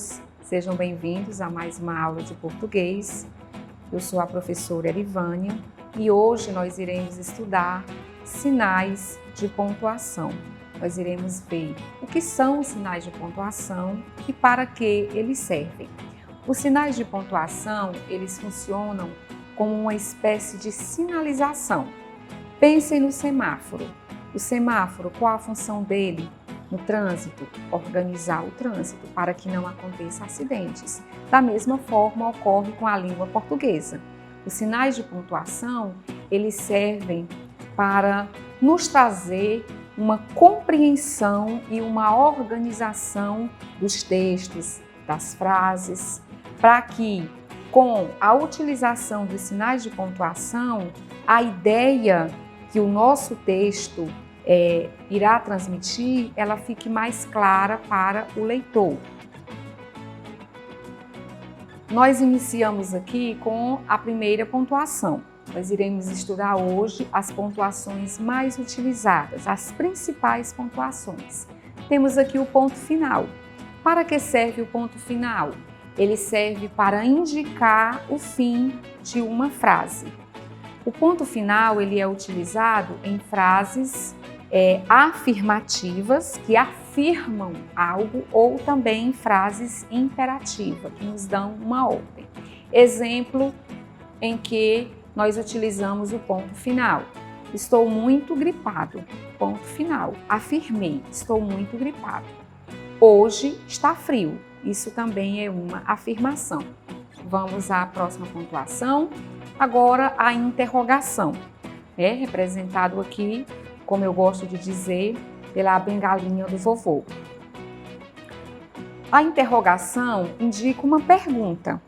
alunos, sejam bem-vindos a mais uma aula de português. Eu sou a professora Erivânia e hoje nós iremos estudar sinais de pontuação. Nós iremos ver o que são os sinais de pontuação e para que eles servem. Os sinais de pontuação, eles funcionam como uma espécie de sinalização. Pensem no semáforo. O semáforo, qual a função dele no trânsito? Organizar o trânsito para que não aconteça acidentes. Da mesma forma ocorre com a língua portuguesa. Os sinais de pontuação, eles servem para nos trazer uma compreensão e uma organização dos textos, das frases, para que, com a utilização dos sinais de pontuação, a ideia que o nosso texto irá transmitir, ela fique mais clara para o leitor. Nós iniciamos aqui com a primeira pontuação. Nós iremos estudar hoje as pontuações mais utilizadas, as principais pontuações. Temos aqui o ponto final. Para que serve o ponto final? Ele serve para indicar o fim de uma frase. O ponto final ele é utilizado em frases afirmativas, que afirmam algo, ou também em frases imperativas, que nos dão uma ordem. Exemplo em que nós utilizamos o ponto final. Estou muito gripado. Ponto final. Afirmei, estou muito gripado. Hoje está frio. Isso também é uma afirmação. Vamos à próxima pontuação. Agora, a interrogação. É representado aqui, como eu gosto de dizer, pela bengalinha do vovô. A interrogação indica uma pergunta.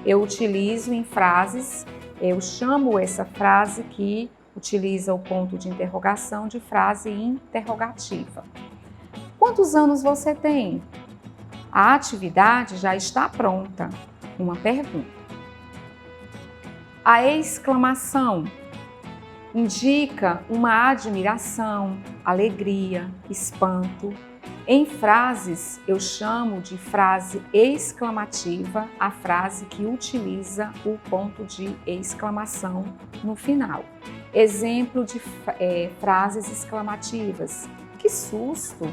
Eu utilizo em frases, eu chamo essa frase que utiliza o ponto de interrogação de frase interrogativa. Quantos anos você tem? A atividade já está pronta. Uma pergunta. A exclamação indica uma admiração, alegria, espanto. Em frases, eu chamo de frase exclamativa a frase que utiliza o ponto de exclamação no final. Exemplo de frases exclamativas. Que susto!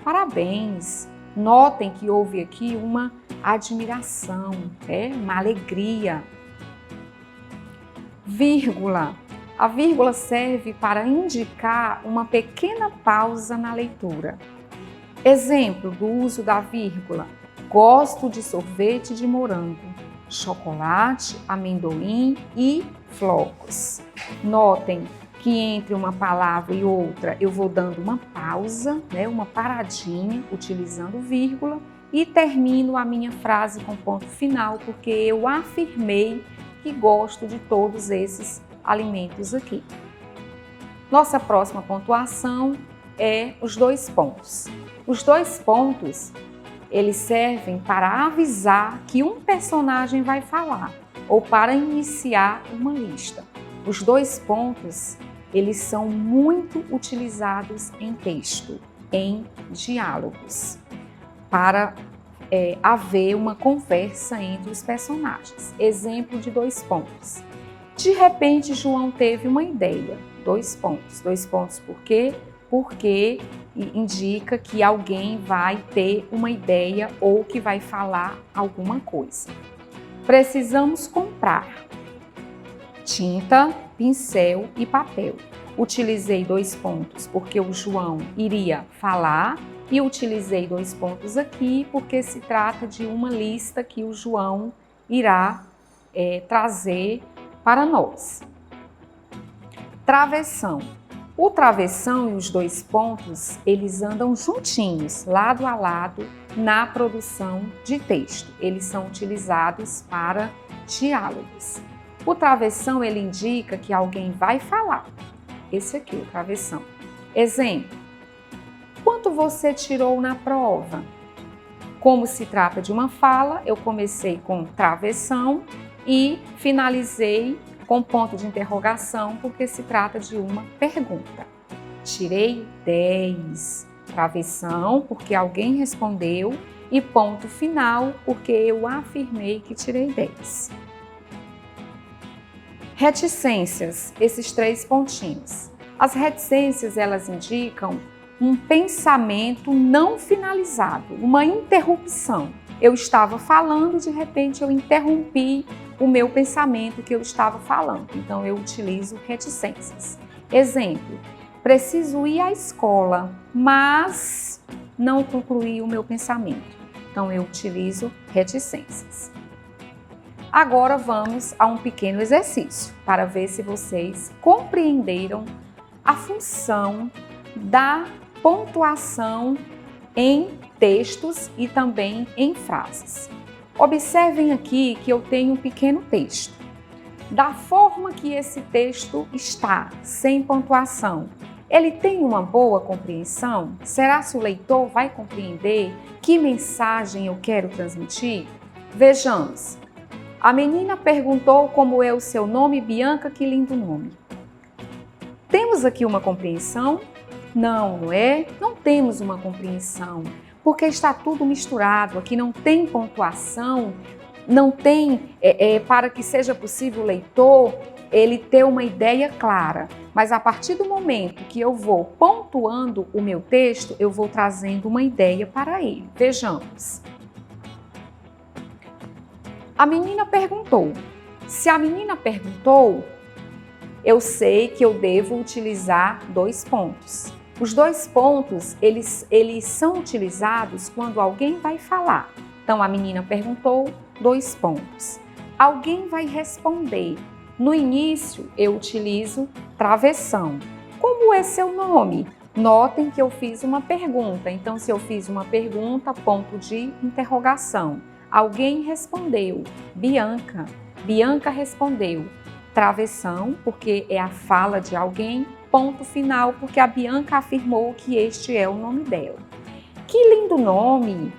Parabéns! Notem que houve aqui uma admiração, uma alegria. Vírgula. A vírgula serve para indicar uma pequena pausa na leitura. Exemplo do uso da vírgula. Gosto de sorvete de morango, chocolate, amendoim e flocos. Notem que entre uma palavra e outra eu vou dando uma pausa, uma paradinha, utilizando vírgula, e termino a minha frase com ponto final, porque eu afirmei que gosto de todos esses alimentos aqui. Nossa próxima pontuação é os 2 pontos. Os 2 pontos, eles servem para avisar que um personagem vai falar ou para iniciar uma lista. Os 2 pontos, eles são muito utilizados em texto, em diálogos, para haver uma conversa entre os personagens. Exemplo de 2 pontos. De repente, João teve uma ideia. 2 pontos. 2 pontos por quê? Porque indica que alguém vai ter uma ideia ou que vai falar alguma coisa. Precisamos comprar tinta, pincel e papel. Utilizei 2 pontos porque o João iria falar e utilizei 2 pontos aqui porque se trata de uma lista que o João irá trazer para nós. Travessão. O travessão e os 2 pontos, eles andam juntinhos, lado a lado, na produção de texto. Eles são utilizados para diálogos. O travessão, ele indica que alguém vai falar. Esse aqui, o travessão. Exemplo. Quanto você tirou na prova? Como se trata de uma fala, eu comecei com travessão e finalizei com ponto de interrogação, porque se trata de uma pergunta. Tirei 10. Travessão, porque alguém respondeu e ponto final, porque eu afirmei que tirei 10. Reticências, esses 3 pontinhos. As reticências, elas indicam um pensamento não finalizado, uma interrupção. Eu estava falando, de repente eu interrompi o meu pensamento que eu estava falando. Então eu utilizo reticências. Exemplo: preciso ir à escola, mas não concluí o meu pensamento. Então eu utilizo reticências. Agora vamos a um pequeno exercício para ver se vocês compreenderam a função da pontuação em textos e também em frases. Observem aqui que eu tenho um pequeno texto. Da forma que esse texto está, sem pontuação, ele tem uma boa compreensão? Será que o leitor vai compreender que mensagem eu quero transmitir? Vejamos. A menina perguntou como é o seu nome, Bianca, que lindo nome. Temos aqui uma compreensão? Não, não é? Não temos uma compreensão, porque está tudo misturado, aqui não tem pontuação, não tem, para que seja possível o leitor, ele ter uma ideia clara. Mas a partir do momento que eu vou pontuando o meu texto, eu vou trazendo uma ideia para ele. Vejamos. A menina perguntou. Se a menina perguntou, eu sei que eu devo utilizar 2 pontos. Os 2 pontos, eles são utilizados quando alguém vai falar. Então, a menina perguntou, 2 pontos. Alguém vai responder. No início, eu utilizo travessão. Como é seu nome? Notem que eu fiz uma pergunta. Então, se eu fiz uma pergunta, ponto de interrogação. Alguém respondeu. Bianca. Bianca respondeu. Travessão, porque é a fala de alguém. Ponto final, porque a Bianca afirmou que este é o nome dela. Que lindo nome!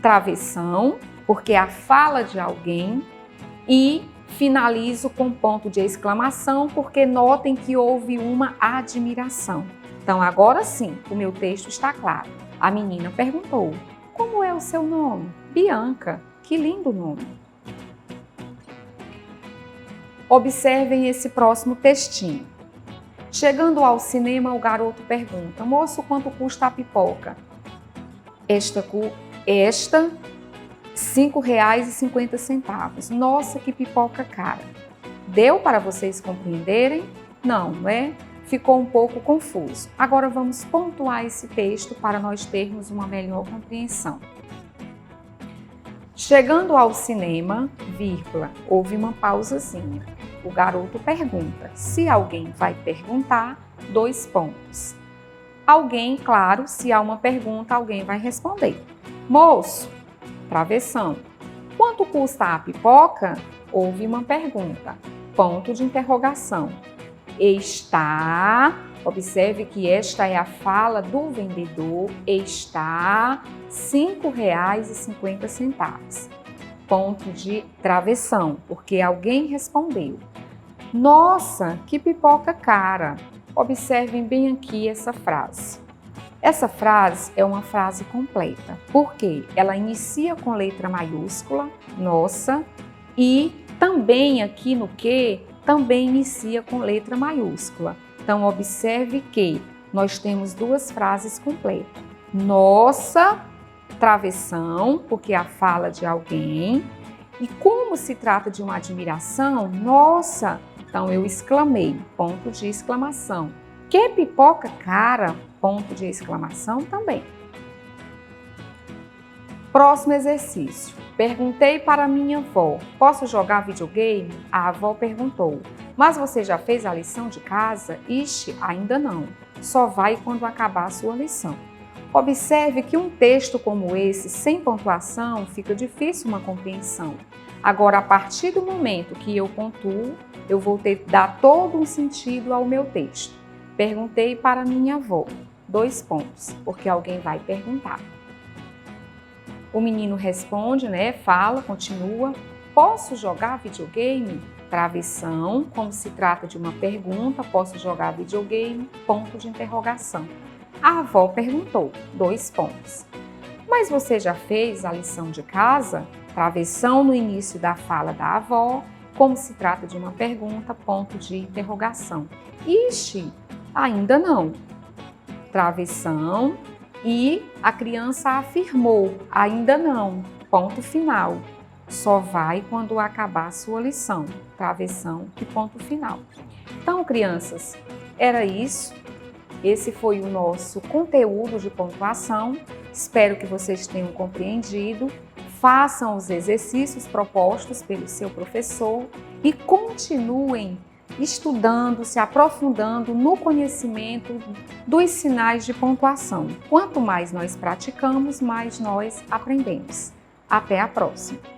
Travessão, porque é a fala de alguém. E finalizo com ponto de exclamação, porque notem que houve uma admiração. Então, agora sim, o meu texto está claro. A menina perguntou, como é o seu nome? Bianca, que lindo nome. Observem esse próximo textinho. Chegando ao cinema, o garoto pergunta, moço, quanto custa a pipoca? Esta R$ 5,50. Nossa, que pipoca cara. Deu para vocês compreenderem? Não, não é? Ficou um pouco confuso. Agora vamos pontuar esse texto para nós termos uma melhor compreensão. Chegando ao cinema, vírgula, houve uma pausazinha. O garoto pergunta. Se alguém vai perguntar, 2 pontos. Alguém, claro, se há uma pergunta, alguém vai responder. Moço, travessão. Quanto custa a pipoca? Houve uma pergunta. Ponto de interrogação. Está, observe que esta é a fala do vendedor, está R$ 5,50. Ponto de travessão, porque alguém respondeu. Nossa, que pipoca cara! Observem bem aqui essa frase. Essa frase é uma frase completa, porque ela inicia com letra maiúscula, nossa, e também aqui no que, também inicia com letra maiúscula. Então, observe que nós temos 2 frases completas. Nossa, travessão, porque é a fala de alguém. E como se trata de uma admiração, nossa, então eu exclamei, ponto de exclamação. Que pipoca cara, ponto de exclamação também. Próximo exercício. Perguntei para minha avó, posso jogar videogame? A avó perguntou, mas você já fez a lição de casa? Ixi, ainda não. Só vai quando acabar a sua lição. Observe que um texto como esse, sem pontuação, fica difícil uma compreensão. Agora, a partir do momento que eu pontuo, eu vou dar todo um sentido ao meu texto. Perguntei para minha avó, 2 pontos, porque alguém vai perguntar. O menino responde, fala, continua. Posso jogar videogame? Travessão, como se trata de uma pergunta, posso jogar videogame? Ponto de interrogação. A avó perguntou, 2 pontos. Mas você já fez a lição de casa? Travessão no início da fala da avó, como se trata de uma pergunta, ponto de interrogação. Ixi, ainda não. Travessão e a criança afirmou, ainda não, ponto final. Só vai quando acabar a sua lição, travessão e ponto final. Então, crianças, era isso. Esse foi o nosso conteúdo de pontuação. Espero que vocês tenham compreendido. Façam os exercícios propostos pelo seu professor e continuem estudando, se aprofundando no conhecimento dos sinais de pontuação. Quanto mais nós praticamos, mais nós aprendemos. Até a próxima!